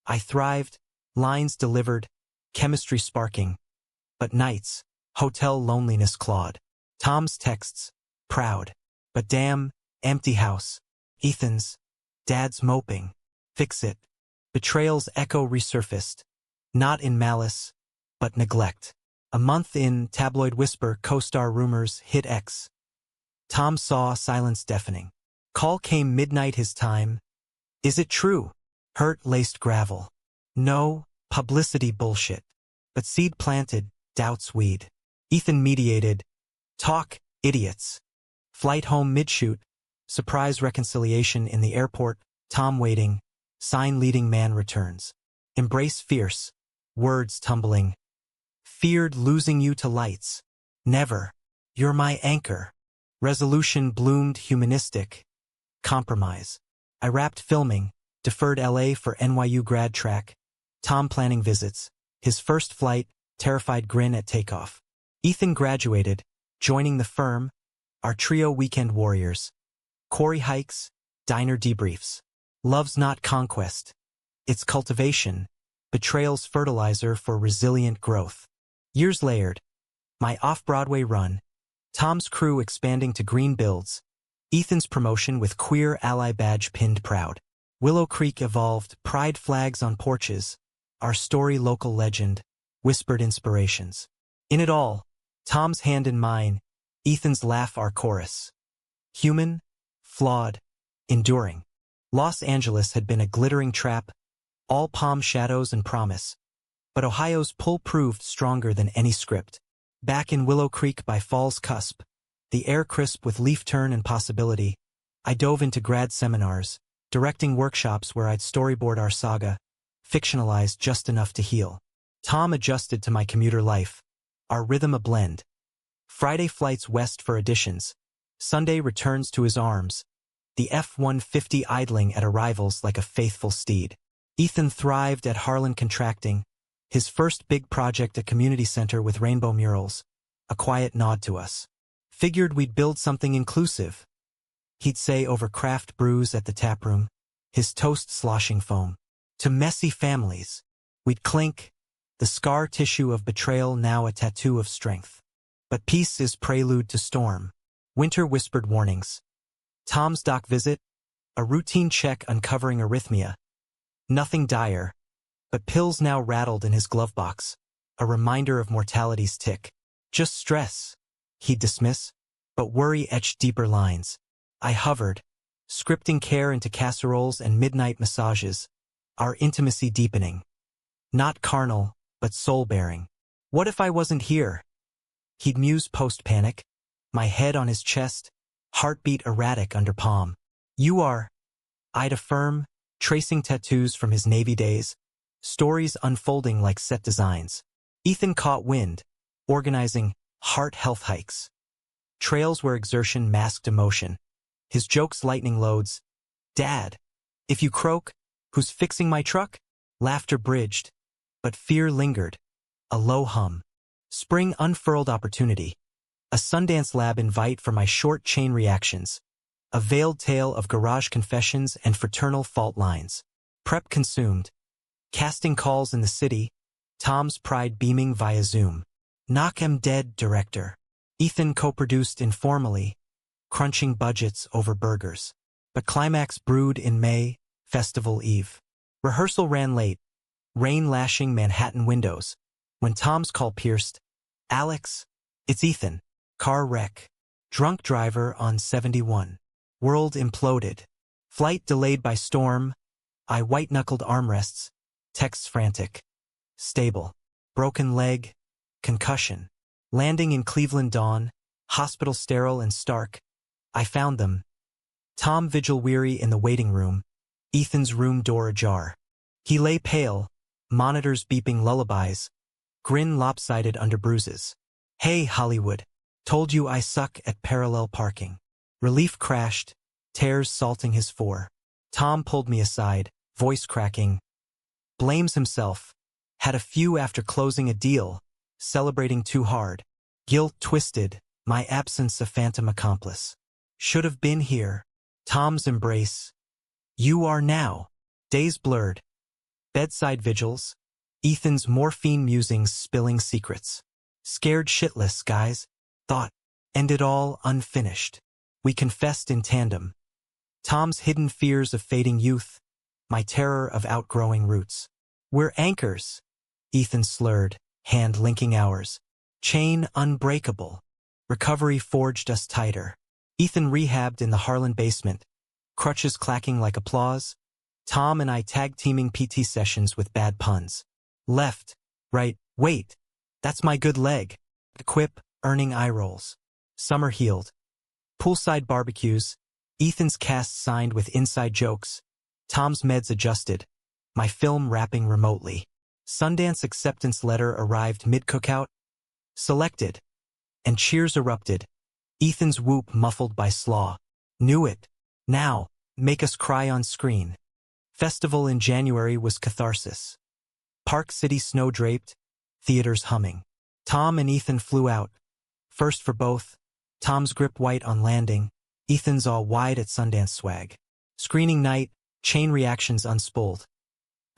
I thrived. Lines delivered. Chemistry sparking. But nights. Hotel loneliness clawed. Tom's texts. Proud. But damn, empty house. Ethan's. Dad's moping. Fix it. Betrayal's echo resurfaced. Not in malice, but neglect. A month in, tabloid whisper, co-star rumors, hit X. Tom saw, silence deafening. Call came midnight his time. Is it true? Hurt laced gravel. No, publicity bullshit. But seed planted, doubts weed. Ethan mediated. Talk, idiots. Flight home mid-shoot. Surprise reconciliation in the airport. Tom waiting. Sign leading man returns. Embrace fierce. Words tumbling. Feared losing you to lights. Never. You're my anchor. Resolution bloomed humanistic. Compromise. I wrapped filming. Deferred LA for NYU grad track. Tom planning visits. His first flight. Terrified grin at takeoff. Ethan graduated. Joining the firm. our trio weekend warriors. Quarry hikes, diner debriefs. Love's not conquest. It's cultivation. Betrayal's fertilizer for resilient growth. Years layered. My off-Broadway run. Tom's crew expanding to green builds. Ethan's promotion with queer ally badge pinned proud. Willow Creek evolved, pride flags on porches. Our story local legend, whispered inspirations. In it all, Tom's hand in mine, Ethan's laugh our chorus. Human, flawed, enduring. Los Angeles had been a glittering trap, all palm shadows and promise. But Ohio's pull proved stronger than any script. Back in Willow Creek by fall's cusp, the air crisp with leaf turn and possibility, I dove into grad seminars, directing workshops where I'd storyboard our saga, fictionalized just enough to heal. Tom adjusted to my commuter life, our rhythm a blend. Friday flights west for auditions. Sunday returns to his arms, the F-150 idling at arrivals like a faithful steed. Ethan thrived at Harlan Contracting, his first big project a community center with rainbow murals, a quiet nod to us. Figured we'd build something inclusive, he'd say over craft brews at the taproom, his toast sloshing foam. To messy families, we'd clink, the scar tissue of betrayal now a tattoo of strength. But peace is prelude to storm. Winter whispered warnings. Tom's doc visit, a routine check uncovering arrhythmia. Nothing dire, but pills now rattled in his glove box, a reminder of mortality's tick. Just stress, he'd dismiss, but worry etched deeper lines. I hovered, scripting care into casseroles and midnight massages, our intimacy deepening. Not carnal, but soul-bearing. What if I wasn't here? He'd muse post-panic, my head on his chest, heartbeat erratic under palm. You are, I'd affirm, tracing tattoos from his Navy days, stories unfolding like set designs. Ethan caught wind, organizing heart health hikes. Trails where exertion masked emotion. His jokes lightning loads. Dad, if you croak, who's fixing my truck? Laughter bridged, but fear lingered. A low hum. Spring unfurled opportunity. A Sundance Lab invite for my short chain reactions. A veiled tale of garage confessions and fraternal fault lines. Prep consumed. Casting calls in the city. Tom's pride beaming via Zoom. Knock 'em dead, director. Ethan co-produced informally, crunching budgets over burgers. But climax brewed in May, festival eve. Rehearsal ran late, rain lashing Manhattan windows. When Tom's call pierced, Alex, it's Ethan. Car wreck. Drunk driver on 71. World imploded. Flight delayed by storm. I white-knuckled armrests. Texts frantic. Stable. Broken leg. Concussion. Landing in Cleveland dawn. Hospital sterile and stark. I found them. Tom vigil weary in the waiting room. Ethan's room door ajar. He lay pale, monitors beeping lullabies, grin lopsided under bruises. Hey, Hollywood. Told you I suck at parallel parking. Relief crashed, tears salting his fore. Tom pulled me aside, voice cracking. Blames himself. Had a few after closing a deal, celebrating too hard. Guilt twisted, my absence a phantom accomplice. Should have been here. Tom's embrace. You are now. Days blurred. Bedside vigils. Ethan's morphine musings spilling secrets. Scared shitless, guys. Thought. And it all unfinished. We confessed in tandem. Tom's hidden fears of fading youth. My terror of outgrowing roots. We're anchors. Ethan slurred, hand linking ours. Chain unbreakable. Recovery forged us tighter. Ethan rehabbed in the Harlan basement. Crutches clacking like applause. Tom and I tag-teaming PT sessions with bad puns. Left, right, wait. That's my good leg. Quip, earning eye rolls. Summer healed. Poolside barbecues. Ethan's cast signed with inside jokes. Tom's meds adjusted. My film wrapping remotely. Sundance acceptance letter arrived mid-cookout. Selected. And cheers erupted. Ethan's whoop muffled by slaw. Knew it. Now, make us cry on screen. Festival in January was catharsis. Park City snow-draped, theaters humming. Tom and Ethan flew out. First for both. Tom's grip white on landing, Ethan's all wide at Sundance swag. Screening night, chain reactions unspooled.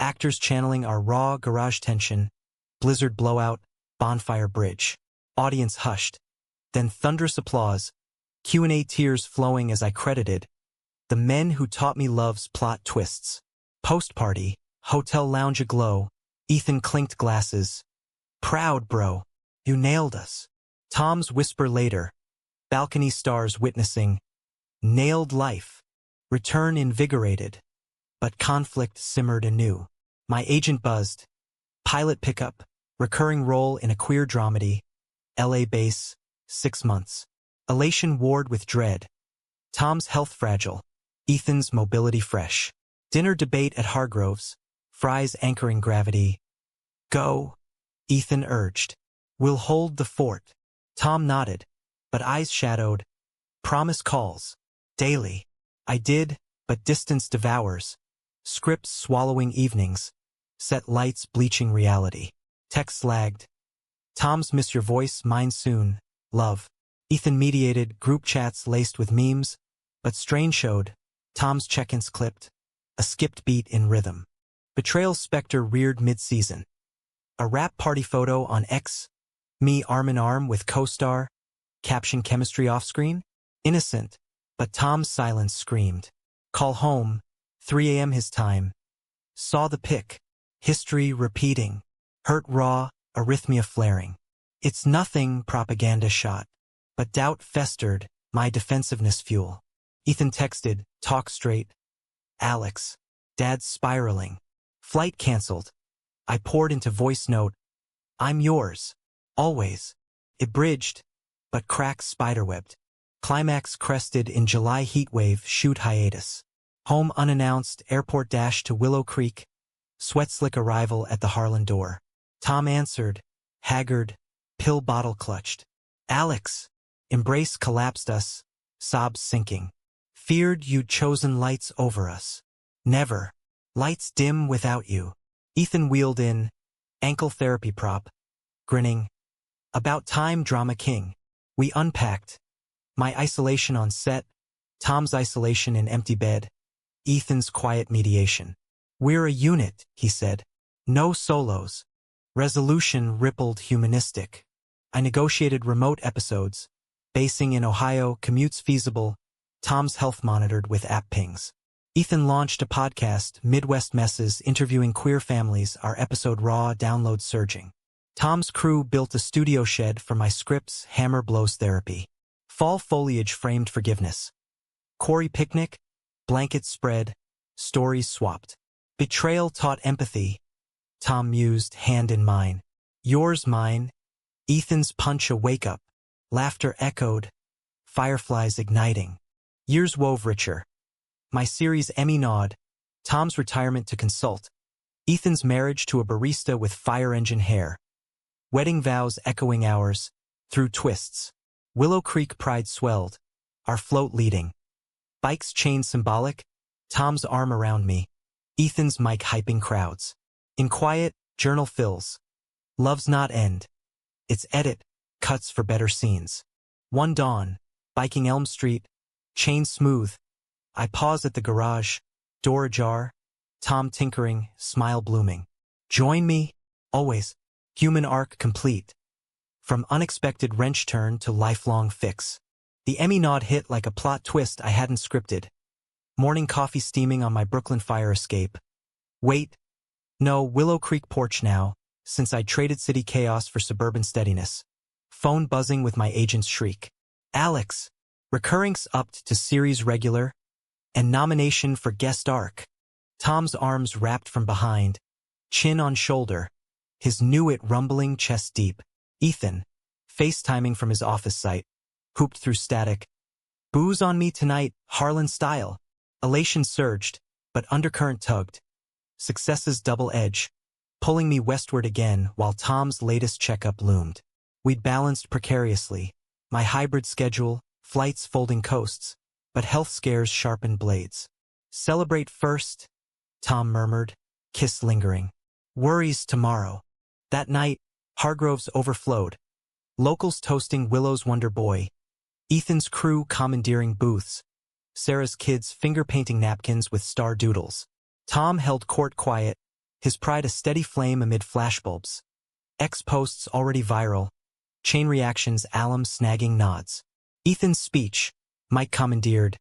Actors channeling our raw garage tension, blizzard blowout, bonfire bridge. Audience hushed. Then thunderous applause, Q&A tears flowing as I credited the men who taught me love's plot twists. Post-party, hotel lounge aglow, Ethan clinked glasses. Proud, bro. You nailed us. Tom's whisper later, balcony stars witnessing. Nailed life. Return invigorated. But conflict simmered anew. My agent buzzed. Pilot pickup, recurring role in a queer dramedy. LA base, 6 months. Elation warred with dread. Tom's health fragile. Ethan's mobility fresh. Dinner debate at Hargrove's. Fries anchoring gravity. Go, Ethan urged. We'll hold the fort. Tom nodded, but eyes shadowed. Promise calls. Daily. I did, but distance devours. Scripts swallowing evenings. Set lights bleaching reality. Texts lagged. Tom's miss your voice, mine soon. Love. Ethan mediated group chats laced with memes, but strain showed. Tom's check-ins clipped. A skipped beat in rhythm. Betrayal specter reared mid-season. A rap party photo on X. Me arm in arm with co-star. Caption chemistry off-screen. Innocent, but Tom's silence screamed. Call home. 3 a.m. his time. Saw the pic. History repeating. Hurt raw, arrhythmia flaring. It's nothing, propaganda shot. But doubt festered, my defensiveness fuel. Ethan texted, talk straight. Alex. Dad's spiraling. Flight canceled. I poured into voice note. I'm yours. Always. It bridged, but cracks spiderwebbed. Climax crested in July heatwave shoot hiatus. Home unannounced, airport dash to Willow Creek. Sweat slick arrival at the Harlan door. Tom answered, haggard, pill bottle clutched. Alex. Embrace collapsed us, sobs sinking. Feared you'd chosen lights over us. Never. Lights dim without you. Ethan wheeled in, ankle therapy prop, grinning. About time, drama king. We unpacked. My isolation on set, Tom's isolation in empty bed, Ethan's quiet mediation. We're a unit, he said. No solos. Resolution rippled humanistic. I negotiated remote episodes. Basing in Ohio, commutes feasible. Tom's health monitored with app pings. Ethan launched a podcast, Midwest Messes, interviewing queer families, our episode raw, download surging. Tom's crew built a studio shed for my scripts, hammer blows therapy. Fall foliage framed forgiveness. Quarry picnic, blankets spread, stories swapped. Betrayal taught empathy. Tom mused, hand in mine. Yours, mine. Ethan's punch a wake-up. Laughter echoed. Fireflies igniting. Years wove richer. My series Emmy nod. Tom's retirement to consult. Ethan's marriage to a barista with fire engine hair. Wedding vows echoing ours. Through twists. Willow Creek pride swelled. Our float leading. Bikes chain symbolic. Tom's arm around me. Ethan's mic hyping crowds. In quiet, journal fills. Love's not end. It's edit, cuts for better scenes. One dawn, biking Elm Street, chain smooth. I pause at the garage, door ajar, Tom tinkering, smile blooming. Join me, always, human arc complete. From unexpected wrench turn to lifelong fix. The Emmy nod hit like a plot twist I hadn't scripted. Morning coffee steaming on my Brooklyn fire escape. Wait. No, Willow Creek porch now, since I traded city chaos for suburban steadiness. Phone buzzing with my agent's shriek. Alex. Recurring's upped to series regular. And nomination for guest arc. Tom's arms wrapped from behind. Chin on shoulder. His knew-it rumbling chest deep. Ethan. FaceTiming from his office site. Hooped through static. Booze on me tonight, Harlan style. Elation surged, but undercurrent tugged. Success's double edge. Pulling me westward again while Tom's latest checkup loomed. We'd balanced precariously. My hybrid schedule, flights folding coasts, but health scares sharpened blades. Celebrate first, Tom murmured, kiss lingering. Worries tomorrow. That night, Hargrove's overflowed. Locals toasting Willow's Wonder Boy. Ethan's crew commandeering booths. Sarah's kids finger-painting napkins with star doodles. Tom held court quiet, his pride a steady flame amid flashbulbs. X posts already viral. Chain reactions, alum snagging nods. Ethan's speech, Mike commandeered.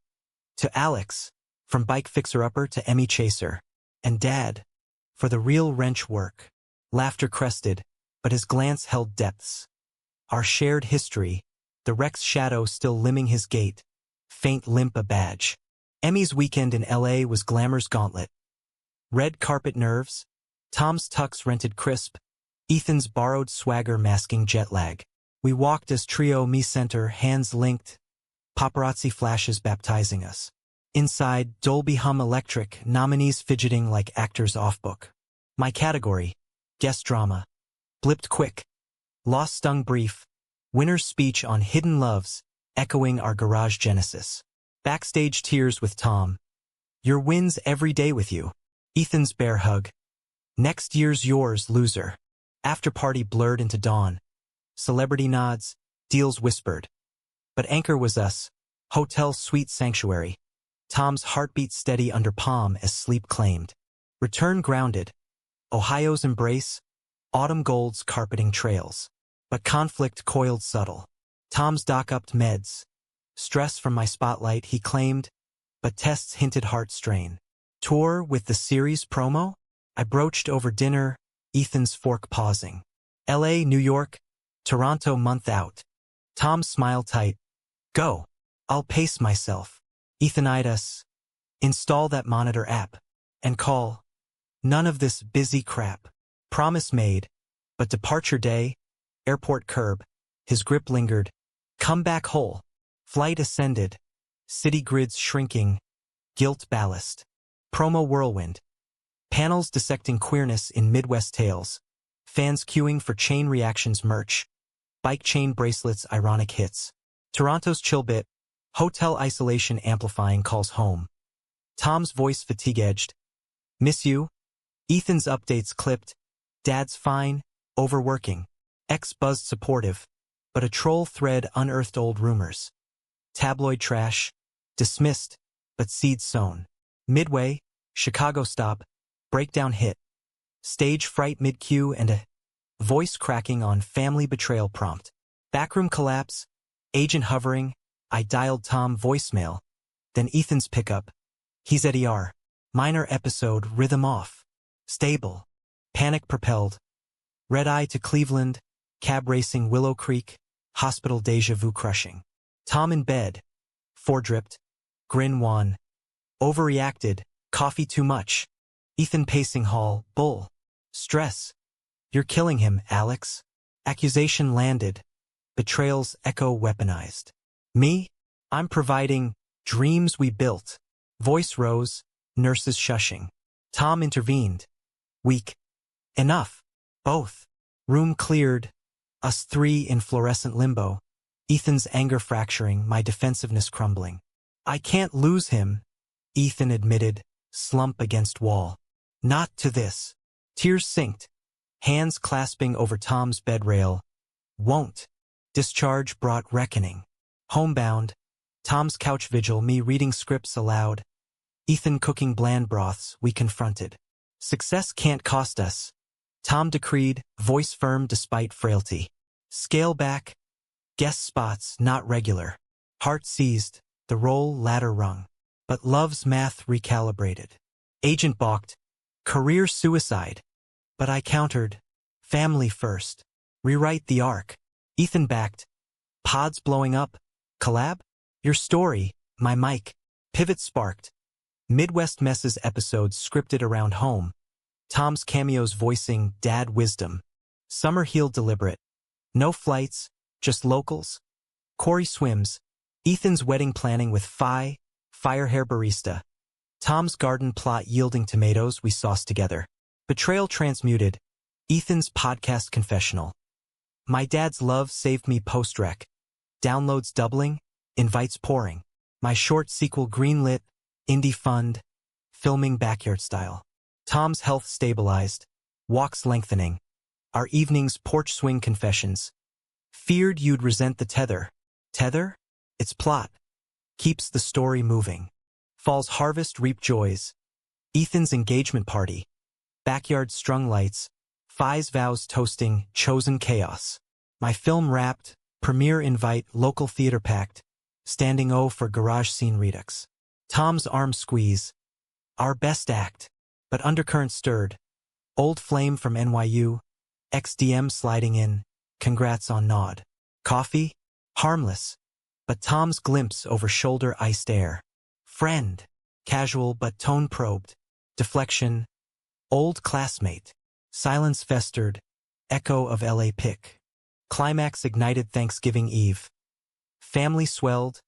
To Alex, from bike fixer-upper to Emmy chaser. And Dad, for the real wrench work. Laughter crested, but his glance held depths. Our shared history, the Rex shadow still limbing his gait, faint limp a badge. Emmy's weekend in L.A. was glamour's gauntlet. Red carpet nerves, Tom's tux rented crisp, Ethan's borrowed swagger masking jet lag. We walked as trio me-center, hands linked, paparazzi flashes baptizing us. Inside, Dolby hum electric, nominees fidgeting like actors off-book. My category, guest drama. Blipped quick. Lost stung brief. Winner's speech on hidden loves, echoing our garage genesis. Backstage tears with Tom. Your wins every day with you. Ethan's bear hug. Next year's yours, loser. After party blurred into dawn. Celebrity nods, deals whispered. But anchor was us. Hotel suite sanctuary. Tom's heartbeat steady under palm as sleep claimed. Return grounded. Ohio's embrace. Autumn golds carpeting trails. But conflict coiled subtle. Tom's dock-upped meds. Stress from my spotlight, he claimed. But tests hinted heart strain. Tour with the series promo? I broached over dinner, Ethan's fork pausing. L.A., New York, Toronto month out. Tom's smile tight. Go. I'll pace myself. Ethan eyed us. Install that monitor app. And call. None of this busy crap. Promise made. But departure day, airport curb. His grip lingered. Come back whole. Flight ascended. City grids shrinking. Guilt ballast. Promo whirlwind. Panels dissecting queerness in Midwest tales. Fans queuing for chain reactions merch. Bike chain bracelets, ironic hits. Toronto's chill bit. Hotel isolation amplifying calls home. Tom's voice fatigue-edged. Miss you? Ethan's updates clipped. Dad's fine, overworking. Ex buzzed supportive. But a troll thread unearthed old rumors. Tabloid trash. Dismissed, but seeds sown. Midway, Chicago stop. Breakdown hit. Stage fright mid-cue and a voice cracking on family betrayal prompt. Backroom collapse. Agent hovering. I dialed Tom voicemail. Then Ethan's pickup. He's at ER. Minor episode, rhythm off. Stable. Panic propelled. Red eye to Cleveland. Cab racing Willow Creek. Hospital deja vu crushing. Tom in bed. Foredripped. Grin wan. Overreacted. Coffee too much. Ethan pacing hall. Bull. Stress. You're killing him, Alex. Accusation landed. Betrayal's echo weaponized. Me? I'm providing dreams we built. Voice rose. Nurses shushing. Tom intervened. Weak. Enough. Both. Room cleared. Us three in fluorescent limbo. Ethan's anger fracturing, my defensiveness crumbling. I can't lose him, Ethan admitted, slump against wall. Not to this. Tears synced. Hands clasping over Tom's bed rail. Won't. Discharge brought reckoning. Homebound. Tom's couch vigil, me reading scripts aloud. Ethan cooking bland broths, we confronted. Success can't cost us. Tom decreed, voice firm despite frailty. Scale back. Guest spots not regular. Heart seized, the role ladder rung. But love's math recalibrated. Agent balked. Career suicide. But I countered. Family first. Rewrite the arc. Ethan backed. Pods blowing up. Collab? Your story, my mic. Pivot sparked. Midwest Messes episodes scripted around home. Tom's cameos voicing dad wisdom. Summer healed deliberate. No flights, just locals. Corey swims. Ethan's wedding planning with fire hair barista. Tom's garden plot yielding tomatoes we sauced together. Betrayal transmuted. Ethan's podcast confessional. My dad's love saved me post-rec. Downloads doubling, invites pouring. My short sequel greenlit, indie fund, filming backyard style. Tom's health stabilized, walks lengthening. Our evenings porch swing confessions. Feared you'd resent the tether. Tether? Its plot keeps the story moving. Fall's harvest reap joys. Ethan's engagement party. Backyard strung lights. Fi's vows toasting chosen chaos. My film wrapped. Premiere invite local theater packed. Standing O for garage scene redux. Tom's arm squeeze. Our best act. But undercurrent stirred. Old flame from NYU. XDM sliding in. Congrats on nod. Coffee? Harmless. But Tom's glimpse over shoulder iced air. Friend. Casual but tone probed. Deflection. Old classmate. Silence festered. Echo of LA pic. Climax ignited Thanksgiving Eve. Family swelled.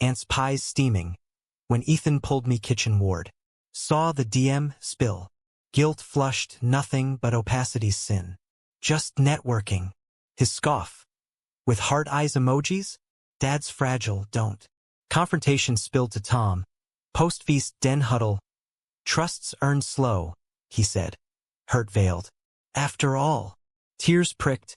Aunt's pies steaming. When Ethan pulled me kitchenward. Saw the DM spill. Guilt flushed nothing but opacity's sin. Just networking. His scoff. With heart eyes emojis? Dad's fragile, don't. Confrontation spilled to Tom. Post-feast den huddle. Trusts earned slow, he said. Hurt veiled. After all. Tears pricked.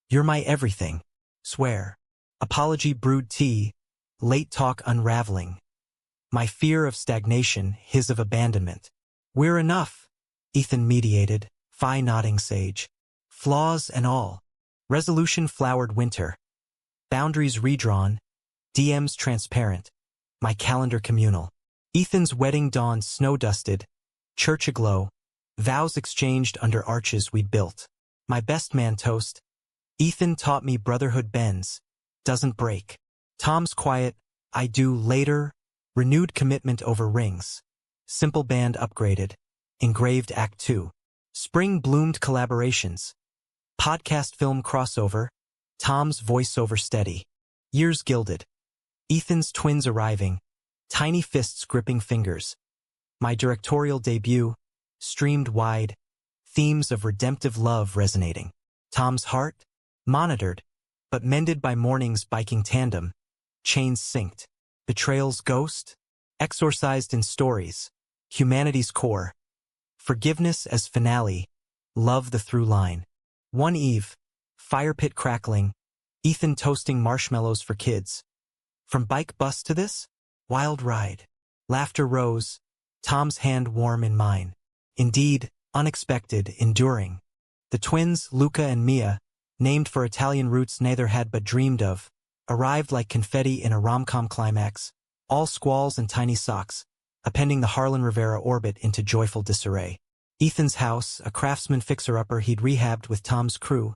You're my everything. Swear. Apology brewed tea. Late talk unraveling. My fear of stagnation, his of abandonment. We're enough. Ethan mediated, Fi nodding sage. Flaws and all. Resolution flowered winter. Boundaries redrawn. DMs transparent. My calendar communal. Ethan's wedding dawn snow-dusted. Church aglow. Vows exchanged under arches we built. My best man toast. Ethan taught me brotherhood bends. Doesn't break. Tom's quiet. I do later. Renewed commitment over rings. Simple band upgraded. Engraved Act 2. Spring bloomed collaborations. Podcast film crossover. Tom's voiceover steady. Years gilded. Ethan's twins arriving. Tiny fists gripping fingers. My directorial debut. Streamed wide. Themes of redemptive love resonating. Tom's heart. Monitored. But mended by morning's biking tandem. Chains synced. Betrayal's ghost. Exorcised in stories. Humanity's core. Forgiveness as finale. Love the through line. One eve. Fire pit crackling. Ethan toasting marshmallows for kids. From bike bus to this? Wild ride. Laughter rose. Tom's hand warm in mine. Indeed, unexpected, enduring. The twins, Luca and Mia, named for Italian roots neither had but dreamed of, arrived like confetti in a rom-com climax, all squalls and tiny socks, appending the Harlan Rivera orbit into joyful disarray. Ethan's house, a craftsman fixer-upper he'd rehabbed with Tom's crew,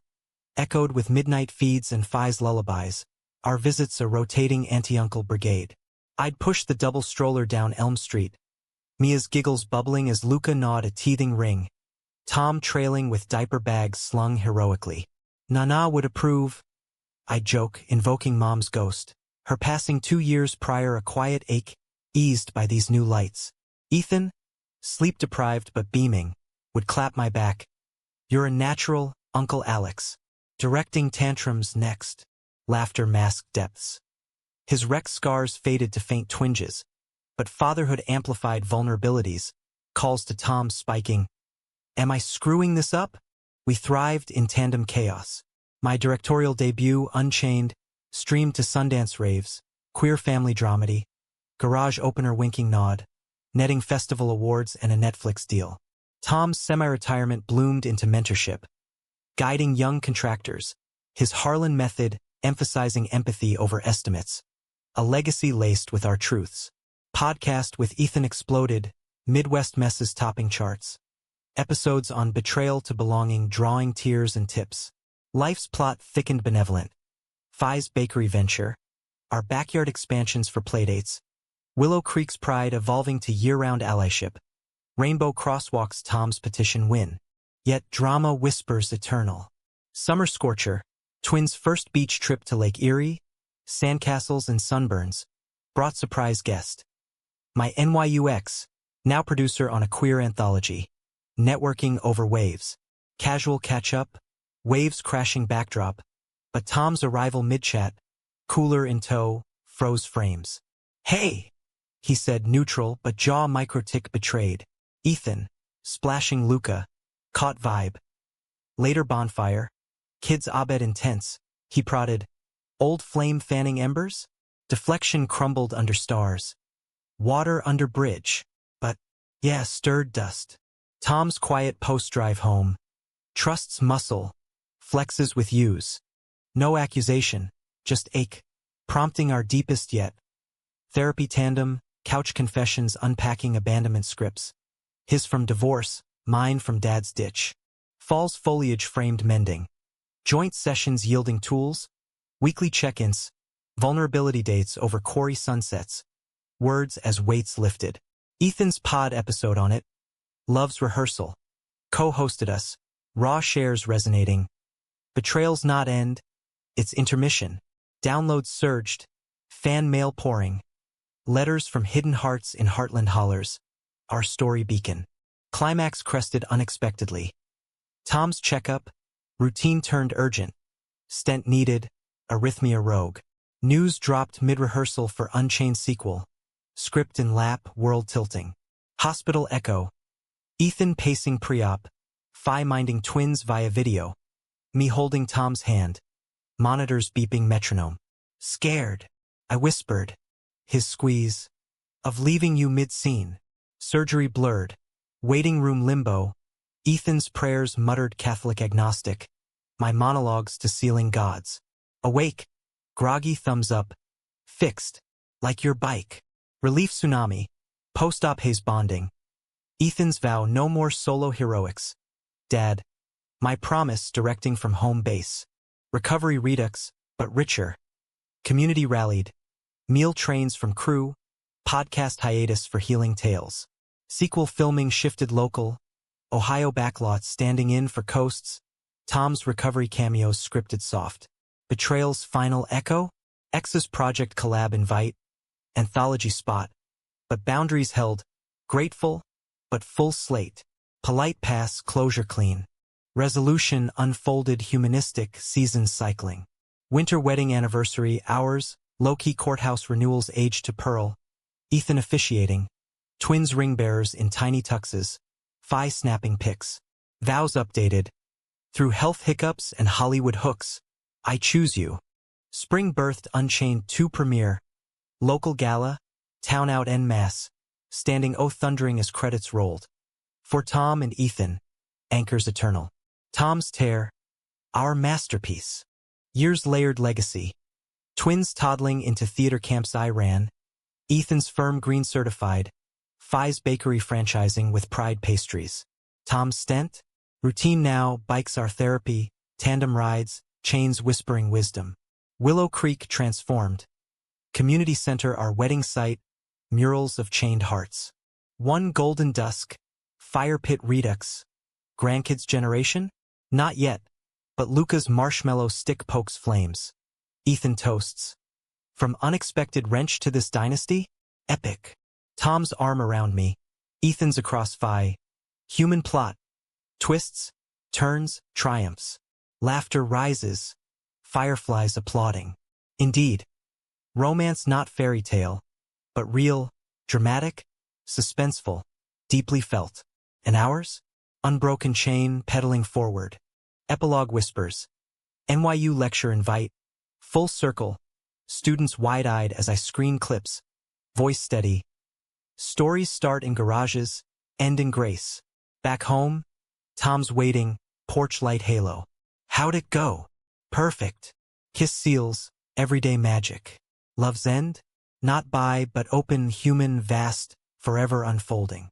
echoed with midnight feeds and Fi's lullabies, our visits a rotating auntie-uncle brigade. I'd push the double stroller down Elm Street, Mia's giggles bubbling as Luca gnawed a teething ring, Tom trailing with diaper bags slung heroically. Nana would approve, I joke, invoking Mom's ghost, her passing 2 years prior a quiet ache, eased by these new lights. Ethan, sleep-deprived but beaming, would clap my back. You're a natural, Uncle Alex. Directing tantrums next. Laughter masked depths. His wrecked scars faded to faint twinges, but fatherhood amplified vulnerabilities, calls to Tom spiking. Am I screwing this up? We thrived in tandem chaos. My directorial debut, Unchained, streamed to Sundance raves, queer family dramedy, garage opener winking nod, netting festival awards and a Netflix deal. Tom's semi-retirement bloomed into mentorship, guiding young contractors, his Harlan method emphasizing empathy over estimates, a legacy laced with our truths. Podcast with Ethan exploded, Midwest messes topping charts. Episodes on betrayal to belonging drawing tears and tips. Life's plot thickened benevolent. Fi's bakery venture. Our backyard expansions for playdates. Willow Creek's pride evolving to year-round allyship. Rainbow crosswalks Tom's petition win. Yet drama whispers eternal. Summer scorcher. Twins' first beach trip to Lake Erie. Sandcastles and sunburns. Brought surprise guest. My NYUX, now producer on a queer anthology. Networking over waves. Casual catch-up. Waves crashing backdrop. But Tom's arrival mid-chat. Cooler in tow. Froze frames. Hey! He said neutral but jaw microtick betrayed. Ethan. Splashing Luca. Caught vibe. Later bonfire. Kids abed intense. He prodded. Old flame fanning embers? Deflection crumbled under stars. Water under bridge. But, yeah, stirred dust. Tom's quiet post-drive home. Trusts muscle. Flexes with use. No accusation, just ache. Prompting our deepest yet. Therapy tandem, couch confessions unpacking abandonment scripts. His from divorce, mine from dad's ditch. Fall's foliage framed mending. Joint sessions yielding tools. Weekly check-ins. Vulnerability dates over quarry sunsets. Words as weights lifted. Ethan's pod episode on it. Love's rehearsal. Co-hosted us. Raw shares resonating. Betrayals not end. It's intermission. Downloads surged. Fan mail pouring. Letters from hidden hearts in Heartland hollers. Our story beacon. Climax crested unexpectedly. Tom's checkup. Routine turned urgent. Stent needed. Arrhythmia rogue. News dropped mid-rehearsal for Unchained sequel. Script in lap, world tilting. Hospital echo. Ethan pacing pre-op. Fi minding twins via video. Me holding Tom's hand. Monitors beeping metronome. Scared. I whispered. His squeeze. Of leaving you mid-scene. Surgery blurred. Waiting room limbo. Ethan's prayers muttered Catholic agnostic. My monologues to ceiling gods. Awake. Groggy thumbs up. Fixed. Like your bike. Relief tsunami. Post-op haze bonding. Ethan's vow no more solo heroics. Dad. My promise directing from home base. Recovery redux, but richer. Community rallied. Meal trains from crew. Podcast hiatus for healing tales. Sequel filming shifted local. Ohio backlots standing in for coasts. Tom's recovery cameos scripted soft. Betrayal's final echo. X's project collab invite. Anthology spot. But boundaries held. Grateful, but full slate. Polite pass, closure clean. Resolution unfolded humanistic season cycling. Winter wedding anniversary hours. Low-key courthouse renewals age to pearl. Ethan officiating. Twins ring bearers in tiny tuxes. Fi snapping pics. Vows updated. Through health hiccups and Hollywood hooks. I choose you. Spring birthed Unchained 2 premiere. Local gala. Town out en masse. Standing O thundering as credits rolled. For Tom and Ethan. Anchors eternal. Tom's tear. Our masterpiece. Years layered legacy. Twins toddling into theater camps I ran. Ethan's firm green certified. Fi's bakery franchising with pride pastries. Tom's stent. Routine now, bikes are therapy. Tandem rides, chains whispering wisdom. Willow Creek transformed. Community center our wedding site. Murals of chained hearts. One golden dusk. Fire pit redux. Grandkids generation? Not yet. But Luca's marshmallow stick pokes flames. Ethan toasts. From unexpected wrench to this dynasty? Epic. Tom's arm around me. Ethan's across Fi. Human plot. Twists, turns, triumphs. Laughter rises. Fireflies applauding. Indeed. Romance not fairy tale, but real, dramatic, suspenseful, deeply felt. And ours? Unbroken chain pedaling forward. Epilogue whispers. NYU lecture invite. Full circle. Students wide-eyed as I screen clips. Voice steady. Stories start in garages, end in grace. Back home, Tom's waiting, porch light halo. How'd it go? Perfect. Kiss seals, everyday magic. Love's end? Not by, but open, human, vast, forever unfolding.